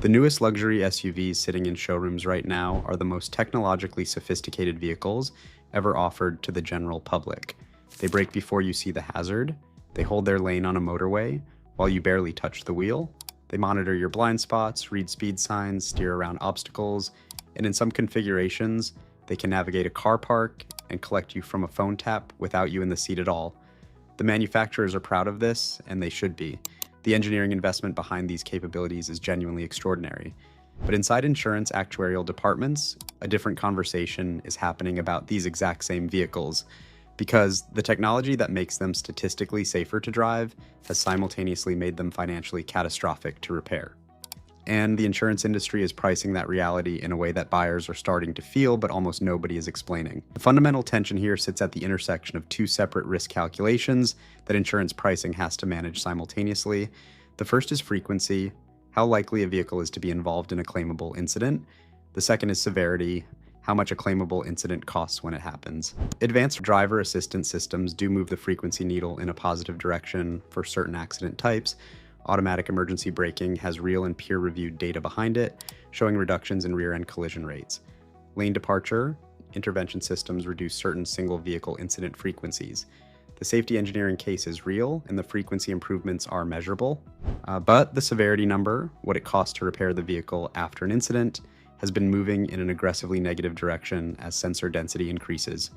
The newest luxury SUVs sitting in showrooms right now are the most technologically sophisticated vehicles ever offered to the general public. They brake before you see the hazard, they hold their lane on a motorway while you barely touch the wheel, they monitor your blind spots, read speed signs, steer around obstacles, and in some configurations, they can navigate a car park and collect you from a phone tap without you in the seat at all. The manufacturers are proud of this, and they should be. The engineering investment behind these capabilities is genuinely extraordinary. But inside insurance actuarial departments, a different conversation is happening about these exact same vehicles, because the technology that makes them statistically safer to drive has simultaneously made them financially catastrophic to repair. And the insurance industry is pricing that reality in a way that buyers are starting to feel, but almost nobody is explaining. The fundamental tension here sits at the intersection of two separate risk calculations that insurance pricing has to manage simultaneously. The first is frequency, how likely a vehicle is to be involved in a claimable incident. The second is severity, how much a claimable incident costs when it happens. Advanced driver assistance systems do move the frequency needle in a positive direction for certain accident types. Automatic emergency braking has real and peer-reviewed data behind it, showing reductions in rear-end collision rates. Lane departure intervention systems reduce certain single-vehicle incident frequencies. The safety engineering case is real, and the frequency improvements are measurable. But the severity number, what it costs to repair the vehicle after an incident, has been moving in an aggressively negative direction as sensor density increases.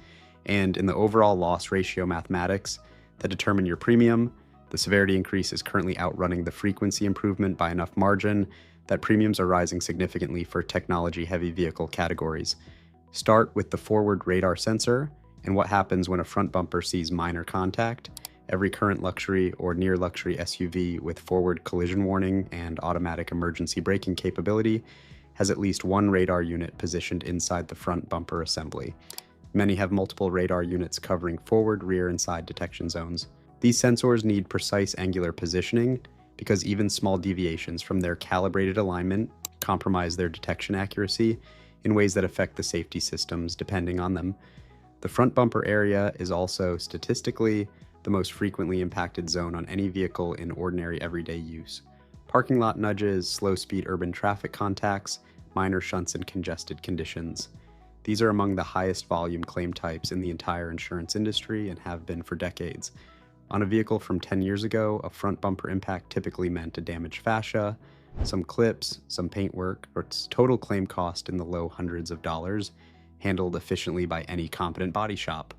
And in the overall loss ratio mathematics that determine your premium, the severity increase is currently outrunning the frequency improvement by enough margin that premiums are rising significantly for technology-heavy vehicle categories. Start with the forward radar sensor and what happens when a front bumper sees minor contact. Every current luxury or near luxury SUV with forward collision warning and automatic emergency braking capability has at least one radar unit positioned inside the front bumper assembly. Many have multiple radar units covering forward, rear, and side detection zones. These sensors need precise angular positioning because even small deviations from their calibrated alignment compromise their detection accuracy in ways that affect the safety systems depending on them. The front bumper area is also statistically the most frequently impacted zone on any vehicle in ordinary everyday use. Parking lot nudges, slow-speed urban traffic contacts, minor shunts, and congested conditions. These are among the highest volume claim types in the entire insurance industry and have been for decades. On a vehicle from 10 years ago, a front bumper impact typically meant a damaged fascia, some clips, some paintwork, or its total claim cost in the low hundreds of dollars, handled efficiently by any competent body shop.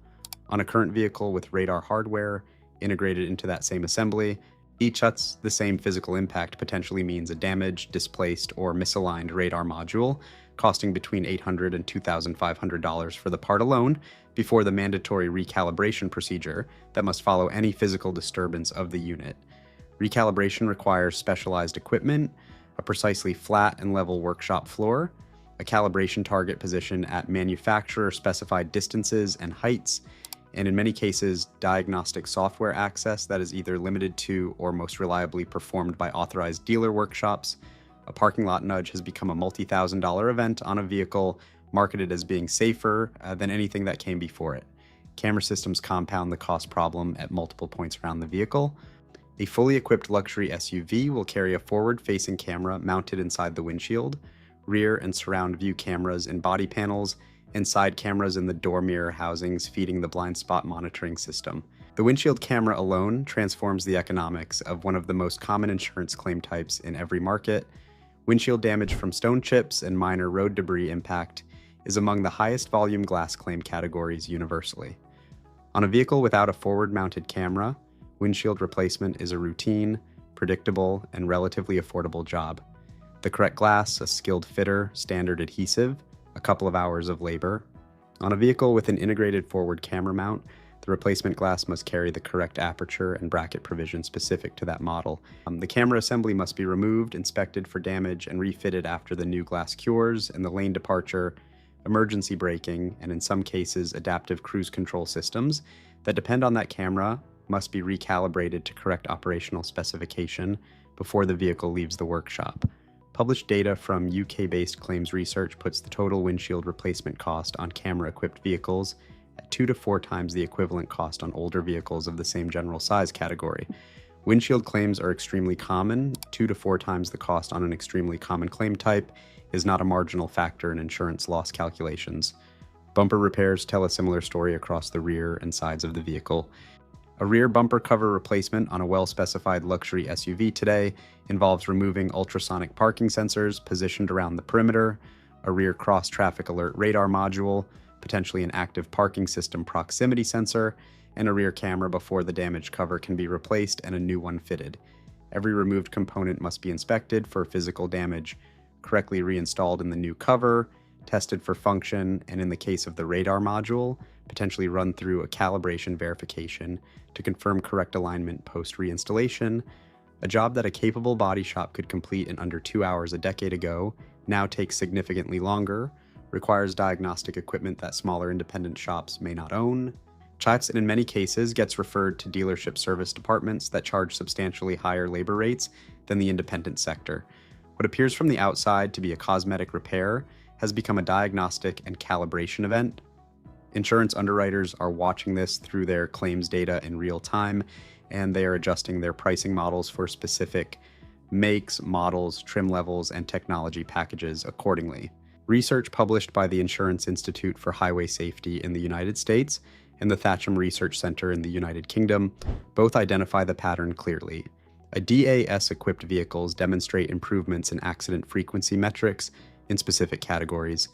On a current vehicle with radar hardware integrated into that same assembly, each such the same physical impact potentially means a damaged, displaced, or misaligned radar module, costing between $800 and $2,500 for the part alone, before the mandatory recalibration procedure that must follow any physical disturbance of the unit. Recalibration requires specialized equipment, a precisely flat and level workshop floor, a calibration target position at manufacturer-specified distances and heights, and in many cases, diagnostic software access that is either limited to or most reliably performed by authorized dealer workshops. A parking lot nudge has become a multi-$1,000 event on a vehicle marketed as being safer than anything that came before it. Camera systems compound the cost problem at multiple points around the vehicle. A fully equipped luxury SUV will carry a forward-facing camera mounted inside the windshield, rear and surround view cameras in body panels, and side cameras in the door mirror housings feeding the blind spot monitoring system. The windshield camera alone transforms the economics of one of the most common insurance claim types in every market. Windshield damage from stone chips and minor road debris impact is among the highest volume glass claim categories universally. On a vehicle without a forward-mounted camera, windshield replacement is a routine, predictable, and relatively affordable job. The correct glass, a skilled fitter, standard adhesive, a couple of hours of labor. On a vehicle with an integrated forward camera mount, the replacement glass must carry the correct aperture and bracket provision specific to that model. The camera assembly must be removed, inspected for damage, and refitted after the new glass cures, and the lane departure, emergency braking, and in some cases, adaptive cruise control systems that depend on that camera must be recalibrated to correct operational specification before the vehicle leaves the workshop. Published data from UK-based claims research puts the total windshield replacement cost on camera-equipped vehicles at 2 to 4 times the equivalent cost on older vehicles of the same general size category. Windshield claims are extremely common. 2 to 4 times the cost on an extremely common claim type is not a marginal factor in insurance loss calculations. Bumper repairs tell a similar story across the rear and sides of the vehicle. A rear bumper cover replacement on a well-specified luxury SUV today involves removing ultrasonic parking sensors positioned around the perimeter, a rear cross-traffic alert radar module, potentially an active parking system proximity sensor, and a rear camera before the damaged cover can be replaced and a new one fitted. Every removed component must be inspected for physical damage, correctly reinstalled in the new cover, tested for function, and in the case of the radar module, potentially run through a calibration verification to confirm correct alignment post-reinstallation. A job that a capable body shop could complete in under 2 hours a decade ago now takes significantly longer, requires diagnostic equipment that smaller independent shops may not own, checks, and in many cases gets referred to dealership service departments that charge substantially higher labor rates than the independent sector. What appears from the outside to be a cosmetic repair has become a diagnostic and calibration event. Insurance underwriters are watching this through their claims data in real time, and they are adjusting their pricing models for specific makes, models, trim levels, and technology packages accordingly. Research published by the Insurance Institute for Highway Safety in the United States and the Thatcham Research Center in the United Kingdom both identify the pattern clearly. A DAS-equipped vehicles demonstrate improvements in accident frequency metrics in specific categories.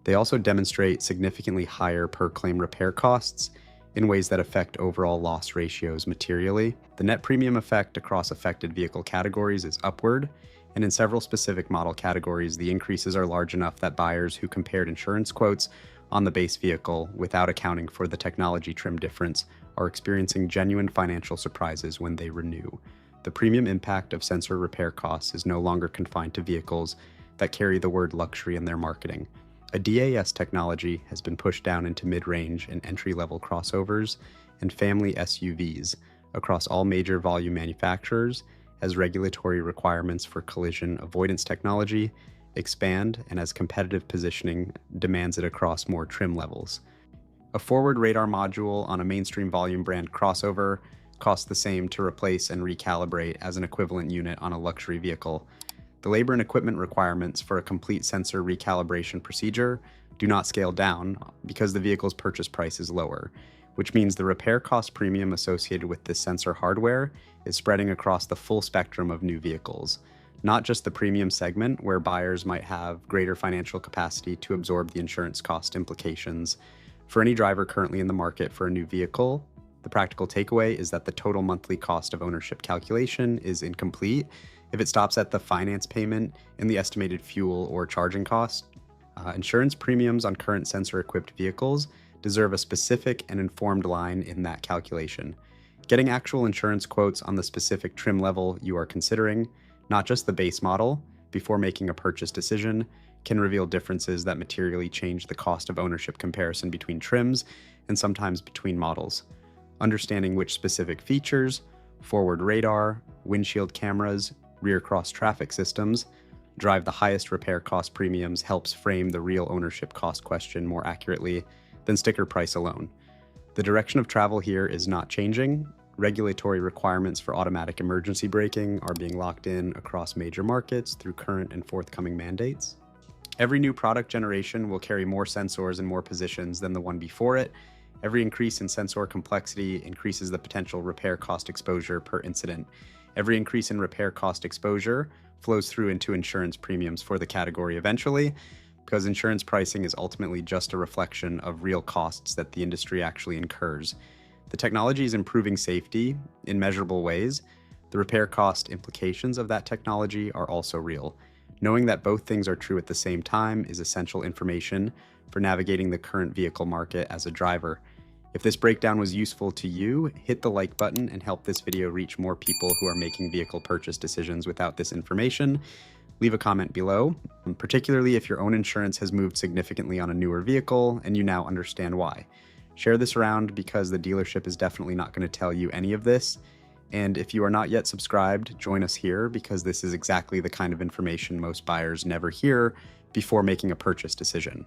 They also demonstrate significantly higher per-claim repair costs in ways that affect overall loss ratios materially. The net premium effect across affected vehicle categories is upward, and in several specific model categories, the increases are large enough that buyers who compared insurance quotes on the base vehicle without accounting for the technology trim difference are experiencing genuine financial surprises when they renew. The premium impact of sensor repair costs is no longer confined to vehicles that carry the word luxury in their marketing. A DAS technology has been pushed down into mid-range and entry-level crossovers and family SUVs across all major volume manufacturers as regulatory requirements for collision avoidance technology expand and as competitive positioning demands it across more trim levels. A forward radar module on a mainstream volume brand crossover costs the same to replace and recalibrate as an equivalent unit on a luxury vehicle. The labor and equipment requirements for a complete sensor recalibration procedure do not scale down because the vehicle's purchase price is lower, which means the repair cost premium associated with this sensor hardware is spreading across the full spectrum of new vehicles, not just the premium segment where buyers might have greater financial capacity to absorb the insurance cost implications. For any driver currently in the market for a new vehicle, the practical takeaway is that the total monthly cost of ownership calculation is incomplete if it stops at the finance payment and the estimated fuel or charging cost. Insurance premiums on current sensor-equipped vehicles deserve a specific and informed line in that calculation. Getting actual insurance quotes on the specific trim level you are considering, not just the base model, before making a purchase decision, can reveal differences that materially change the cost of ownership comparison between trims and sometimes between models. Understanding which specific features, forward radar, windshield cameras, rear cross-traffic systems, drive the highest repair cost premiums helps frame the real ownership cost question more accurately than sticker price alone. The direction of travel here is not changing. Regulatory requirements for automatic emergency braking are being locked in across major markets through current and forthcoming mandates. Every new product generation will carry more sensors and more positions than the one before it. Every increase in sensor complexity increases the potential repair cost exposure per incident. Every increase in repair cost exposure flows through into insurance premiums for the category eventually, because insurance pricing is ultimately just a reflection of real costs that the industry actually incurs. The technology is improving safety in measurable ways. The repair cost implications of that technology are also real. Knowing that both things are true at the same time is essential information for navigating the current vehicle market as a driver. If this breakdown was useful to you, hit the like button and help this video reach more people who are making vehicle purchase decisions without this information. Leave a comment below, particularly if your own insurance has moved significantly on a newer vehicle and you now understand why. Share this around because the dealership is definitely not going to tell you any of this. And if you are not yet subscribed, join us here because this is exactly the kind of information most buyers never hear before making a purchase decision.